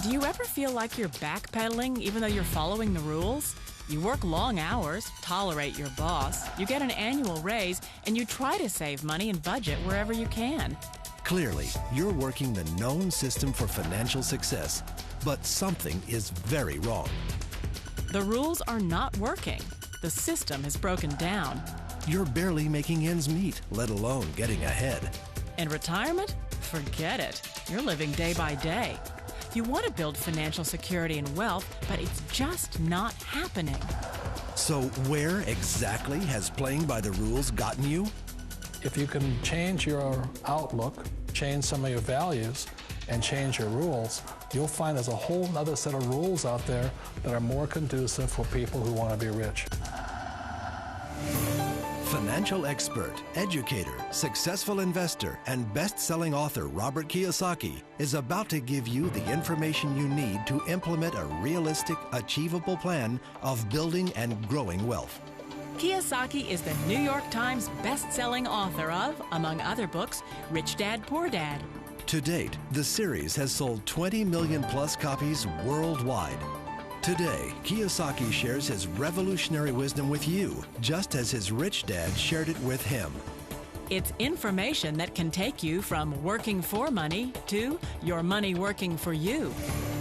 Do you ever feel like you're backpedaling even though you're following the rules? You work long hours, tolerate your boss, you get an annual raise, and you try to save money and budget wherever you can. Clearly, you're working the known system for financial success, but something is very wrong. The rules are not working. The system is broken down. You're barely making ends meet, let alone getting ahead. And retirement? Forget it. You're living day by day. You want to build financial security and wealth, but it's just not happening. So where exactly has playing by the rules gotten you? If you can change your outlook, change some of your values, and change your rules, you'll find there's a whole other set of rules out there that are more conducive for people who want to be rich. Financial expert, educator, successful investor, and best-selling author Robert Kiyosaki is about to give you the information you need to implement a realistic, achievable plan of building and growing wealth. Kiyosaki is the New York Times best-selling author of, among other books, Rich Dad, Poor Dad. To date, the series has sold 20 million plus copies worldwide. Today, Kiyosaki shares his revolutionary wisdom with you, just as his rich dad shared it with him. It's information that can take you from working for money to your money working for you.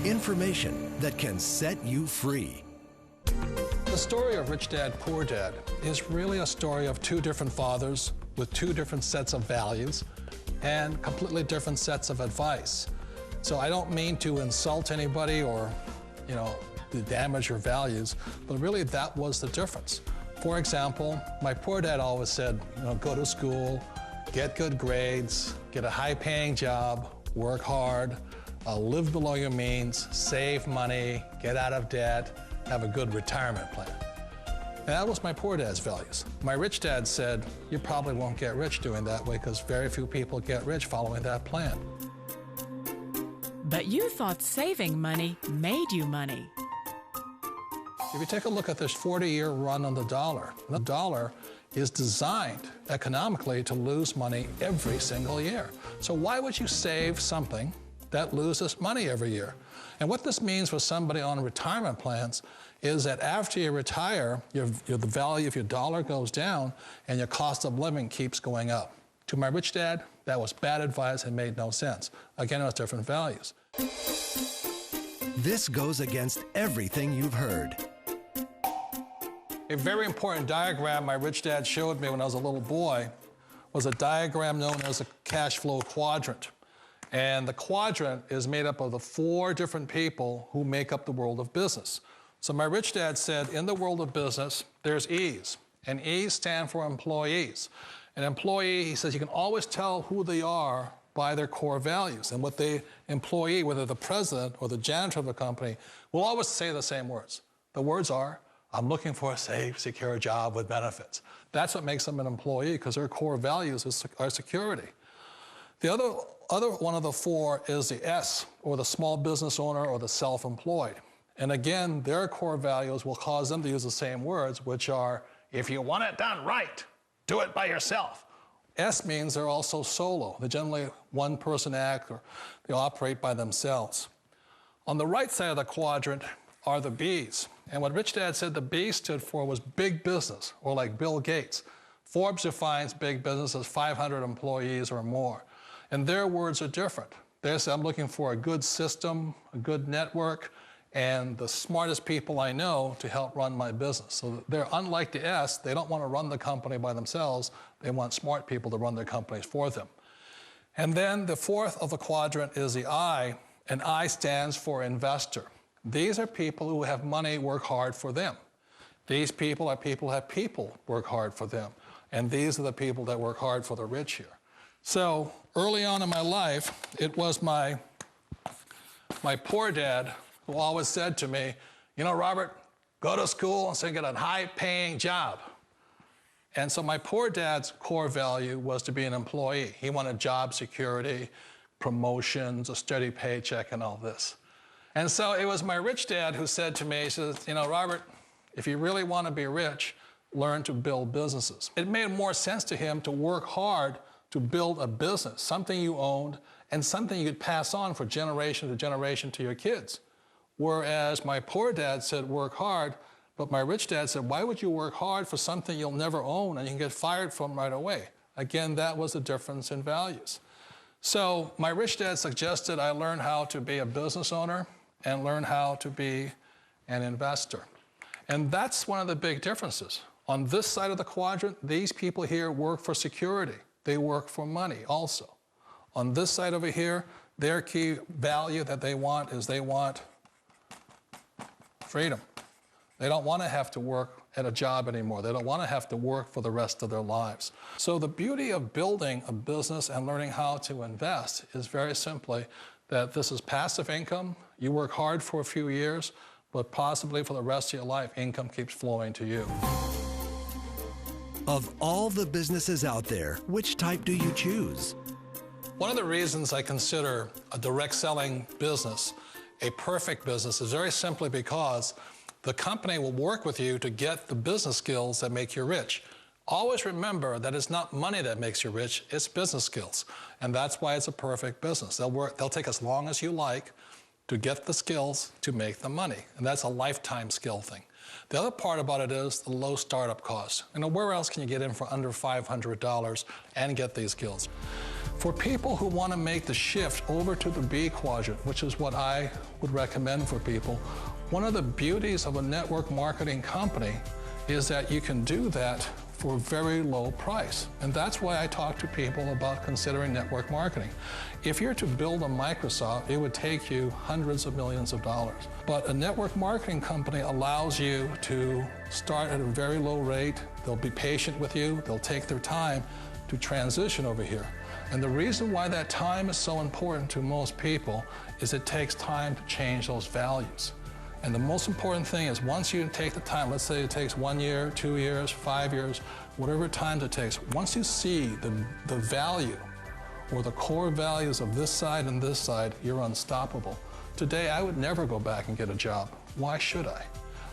Information that can set you free. The story of Rich Dad, Poor Dad is really a story of two different fathers with two different sets of values and completely different sets of advice. So I don't mean to insult anybody or, to damage your values, but really that was the difference. For example, my poor dad always said, go to school, get good grades, get a high-paying job, work hard, live below your means, save money, get out of debt, have a good retirement plan. And that was my poor dad's values. My rich dad said, you probably won't get rich doing that way because very few people get rich following that plan. But you thought saving money made you money. If you take a look at this 40-year run on the dollar is designed economically to lose money every single year. So why would you save something that loses money every year? And what this means for somebody on retirement plans is that after you retire, the value of your dollar goes down and your cost of living keeps going up. To my rich dad, that was bad advice and made no sense. Again, it was different values. This goes against everything you've heard. A very important diagram my rich dad showed me when I was a little boy was a diagram known as a cash flow quadrant. And the quadrant is made up of the 4 different people who make up the world of business. So my rich dad said, in the world of business, there's E's, and E's stand for employees. An employee, he says, you can always tell who they are by their core values. And what the employee, whether the president or the janitor of the company, will always say the same words. The words are, I'm looking for a safe, secure job with benefits. That's what makes them an employee, because their core values are security. The other one of the 4 is the S, or the small business owner or the self-employed. And again, their core values will cause them to use the same words, which are, if you want it done right, do it by yourself. S means they're also solo. They're generally one-person act, or they operate by themselves. On the right side of the quadrant are the B's. And what Rich Dad said the B stood for was big business, or like Bill Gates. Forbes defines big business as 500 employees or more. And their words are different. They say, I'm looking for a good system, a good network, and the smartest people I know to help run my business. So they're unlike the S. They don't want to run the company by themselves. They want smart people to run their companies for them. And then the 4th of the quadrant is the I, and I stands for investor. These are people who have money work hard for them. These people are people who have people work hard for them. And these are the people that work hard for the rich here. So early on in my life, it was my poor dad who always said to me, Robert, go to school and so get a high-paying job. And so my poor dad's core value was to be an employee. He wanted job security, promotions, a steady paycheck, and all this. And so it was my rich dad who said to me, he says, Robert, if you really want to be rich, learn to build businesses. It made more sense to him to work hard to build a business, something you owned and something you could pass on for generation to generation to your kids. Whereas my poor dad said, work hard, but my rich dad said, why would you work hard for something you'll never own and you can get fired from right away? Again, that was the difference in values. So my rich dad suggested I learn how to be a business owner and learn how to be an investor. And that's one of the big differences. On this side of the quadrant, these people here work for security. They work for money also. On this side over here, their key value that they want is they want freedom. They don't want to have to work at a job anymore. They don't want to have to work for the rest of their lives. So the beauty of building a business and learning how to invest is very simply that this is passive income. You work hard for a few years, but possibly for the rest of your life, income keeps flowing to you. Of all the businesses out there, which type do you choose? One of the reasons I consider a direct selling business a perfect business is very simply because the company will work with you to get the business skills that make you rich. Always remember that it's not money that makes you rich, it's business skills. And that's why it's a perfect business. They'll take as long as you like to get the skills to make the money. And that's a lifetime skill thing. The other part about it is the low startup cost. You know, where else can you get in for under $500 and get these skills? For people who want to make the shift over to the B quadrant, which is what I would recommend for people, one of the beauties of a network marketing company is that you can do that for a very low price. And that's why I talk to people about considering network marketing. If you're to build a Microsoft, it would take you hundreds of millions of dollars. But a network marketing company allows you to start at a very low rate. They'll be patient with you. They'll take their time to transition over here. And the reason why that time is so important to most people is it takes time to change those values. And the most important thing is once you take the time, let's say it takes 1 year, 2 years, 5 years, whatever time it takes, once you see the value or the core values of this side and this side, you're unstoppable. Today, I would never go back and get a job. Why should I?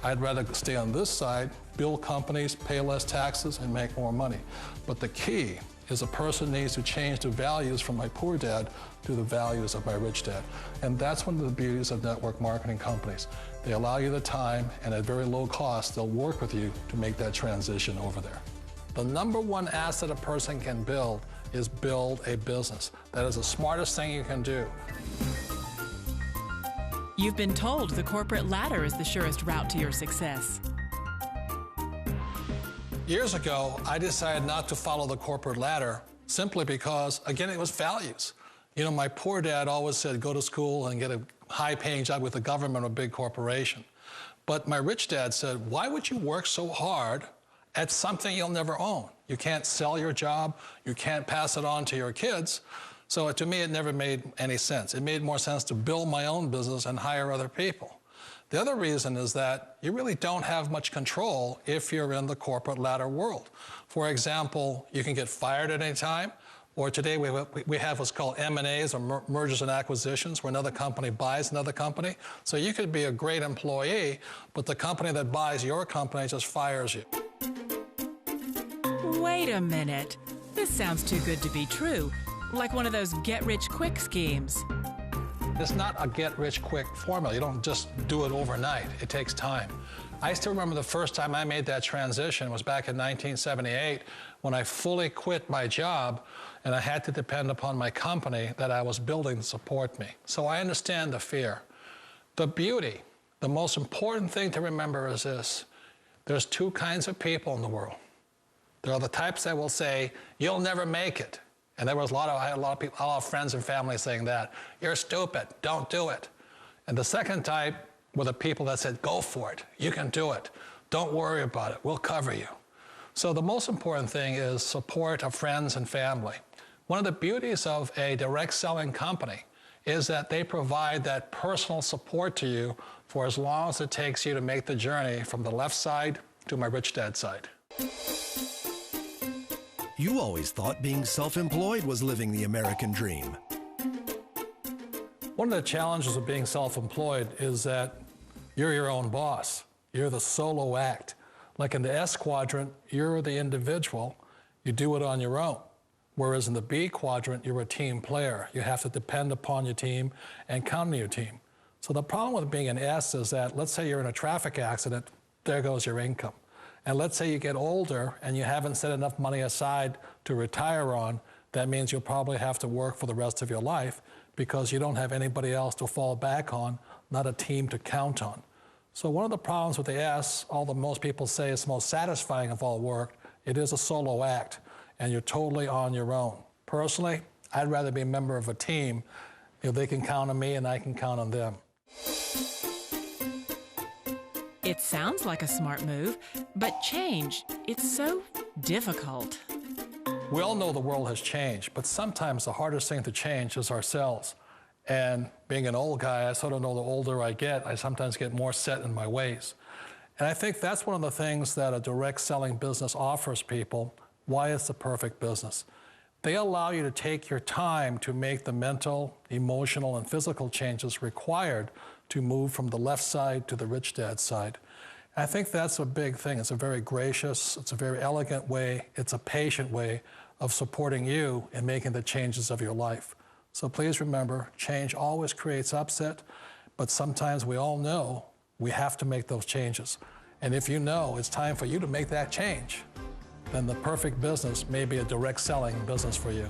I'd rather stay on this side, build companies, pay less taxes, and make more money. But the key is a person needs to change the values from my poor dad to the values of my rich dad. And that's one of the beauties of network marketing companies. They allow you the time, and at very low cost, they'll work with you to make that transition over there. The number one asset a person can build is build a business. That is the smartest thing you can do. You've been told the corporate ladder is the surest route to your success. Years ago, I decided not to follow the corporate ladder simply because, again, it was values. You know, my poor dad always said, go to school and get a high-paying job with the government or a big corporation. But my rich dad said, why would you work so hard at something you'll never own? You can't sell your job. You can't pass it on to your kids. So to me, it never made any sense. It made more sense to build my own business and hire other people. The other reason is that you really don't have much control if you're in the corporate ladder world. For example, you can get fired at any time, or today we have what's called M&As, or mergers and acquisitions, where another company buys another company. So you could be a great employee, but the company that buys your company just fires you. Wait a minute. This sounds too good to be true, like one of those get-rich-quick schemes. It's not a get-rich-quick formula. You don't just do it overnight. It takes time. I still remember the first time I made that transition was back in 1978 when I fully quit my job and I had to depend upon my company that I was building to support me. So I understand the fear. The beauty, the most important thing to remember is this. There's two kinds of people in the world. There are the types that will say, you'll never make it. And there was I had a lot of friends and family saying that. You're stupid, don't do it. And the second type were the people that said, go for it, you can do it. Don't worry about it, we'll cover you. So the most important thing is support of friends and family. One of the beauties of a direct selling company is that they provide that personal support to you for as long as it takes you to make the journey from the left side to my rich dad side. You always thought being self-employed was living the American dream. One of the challenges of being self-employed is that you're your own boss. You're the solo act. Like in the S quadrant, you're the individual. You do it on your own. Whereas in the B quadrant, you're a team player. You have to depend upon your team and count on your team. So the problem with being an S is that, let's say you're in a traffic accident, there goes your income. And let's say you get older and you haven't set enough money aside to retire on, that means you'll probably have to work for the rest of your life because you don't have anybody else to fall back on, not a team to count on. So one of the problems with the S, although most people say it's the most satisfying of all work, it is a solo act, and you're totally on your own. Personally, I'd rather be a member of a team. They can count on me and I can count on them. It sounds like a smart move, but change, it's so difficult. We all know the world has changed, but sometimes the hardest thing to change is ourselves. And being an old guy, I sort of know the older I get, I sometimes get more set in my ways. And I think that's one of the things that a direct selling business offers people, why it's the perfect business. They allow you to take your time to make the mental, emotional, and physical changes required to move from the left side to the rich dad side. And I think that's a big thing. It's a very gracious, it's a very elegant way, it's a patient way of supporting you in making the changes of your life. So please remember, change always creates upset, but sometimes we all know we have to make those changes. And if you know it's time for you to make that change, then the perfect business may be a direct selling business for you.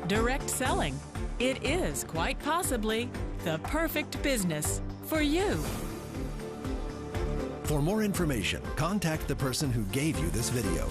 Direct selling. It is quite possibly the perfect business for you. For more information, contact the person who gave you this video.